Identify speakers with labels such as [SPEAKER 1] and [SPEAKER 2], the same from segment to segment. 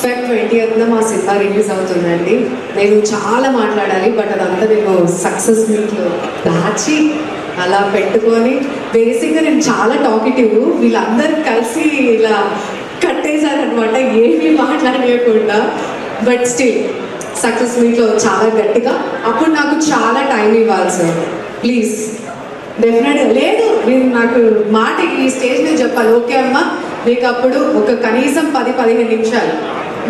[SPEAKER 1] Feb 20th మా cinema release అవుతుందండి. నేను చాలా మాట్లాడాలి, బట్ అదంతా నేను సక్సెస్ మీట్లో దాచి అలా పెట్టుకొని, బేసిక్గా నేను చాలా టాకిటివ్, వీళ్ళందరూ కలిసి ఇలా కట్టేశారనమాట ఏమీ మాట్లాడకుండా. బట్ స్టిల్ సక్సెస్ మీట్లో చాలా గట్టిగా, అప్పుడు నాకు చాలా టైం ఇవ్వాలి సార్, ప్లీజ్. డెఫినెట్గా లేదు, నేను నాకు మాట ఈ స్టేజ్ మీద చెప్పాలి, ఓకే అమ్మా మీకు అప్పుడు ఒక కనీసం 10-15 నిమిషాలు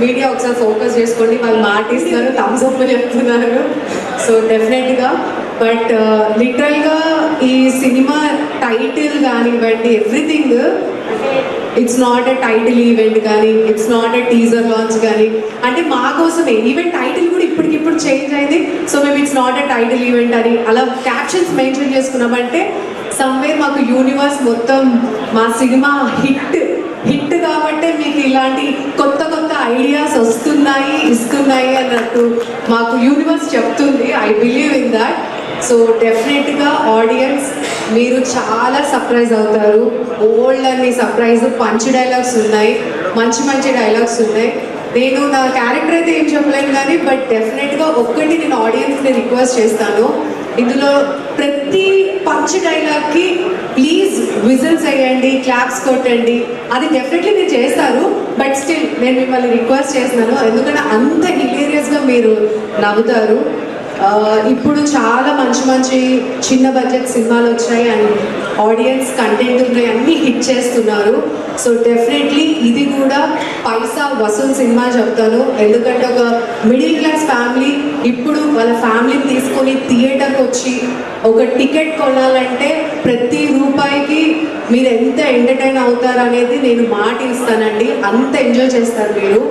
[SPEAKER 1] మీడియా ఒకసారి ఫోకస్ చేసుకోండి, వాళ్ళు మాట ఇస్తున్నారు, థమ్స్ అప్ చెప్తున్నారు. సో డెఫినెట్గా, బట్ లిటరల్గా ఈ సినిమా టైటిల్ కానివ్వండి, everything it's not a title event కానీ, it's not a teaser launch కానీ, అంటే మా కోసమే. ఈవెంట్ టైటిల్ కూడా ఇప్పటికిప్పుడు చేంజ్ అయింది. సో మేము it's not a title event అని అలా క్యాప్షన్స్ మెన్షన్ చేసుకున్నామంటే సమ్వేర్ మాకు యూనివర్స్ మొత్తం మా సినిమా హిట్ కాబట్టే మీకు ఇలాంటి కొత్త కొత్త ఐడియాస్ వస్తున్నాయి, ఇస్తున్నాయి అన్నట్టు మాకు యూనివర్స్ చెప్తుంది. I believe in that. So డెఫినెట్గా ఆడియన్స్ మీరు చాలా సర్ప్రైజ్ అవుతారు. ఓల్డ్ అని సర్ప్రైజ్, పంచ్ డైలాగ్స్ ఉన్నాయి, మంచి మంచి డైలాగ్స్ ఉన్నాయి. నేను నా క్యారెక్టర్ అయితే ఏం చెప్పలేను కానీ, బట్ డెఫినెట్గా ఒక్కటి నేను ఆడియన్స్ని రిక్వెస్ట్ చేస్తాను, ఇందులో ప్రతి పంచ్ డైలాగ్కి ప్లీజ్ విజిల్స్ వేయండి, క్లాప్స్ కొట్టండి. అది డెఫినెట్లీ మీరు చేస్తారు, బట్ స్టిల్ నేను మిమ్మల్ని రిక్వెస్ట్ చేస్తున్నాను, ఎందుకంటే అంత హిలేరియస్గా మీరు నవ్వుతారు. ఇప్పుడు చాలా మంచి మంచి చిన్న బడ్జెట్ సినిమాలు వచ్చాయి అండ్ ఆడియన్స్ కంటెంట్ ఉన్నాయి, అన్నీ హిట్ చేస్తున్నారు. సో డెఫినెట్లీ ఇది కూడా పైసా వసూలు సినిమా చెప్తాను, ఎందుకంటే ఒక మిడిల్ క్లాస్ ఫ్యామిలీ ఇప్పుడు వాళ్ళ ఫ్యామిలీని తీసుకొని థియేటర్కి వచ్చి ఒక టికెట్ కొనాలంటే ప్రతి రూపాయికి మీరు ఎంత ఎంటర్టైన్ అవుతారు అనేది నేను మాట ఇస్తానండి, అంత ఎంజాయ్ చేస్తారు మీరు.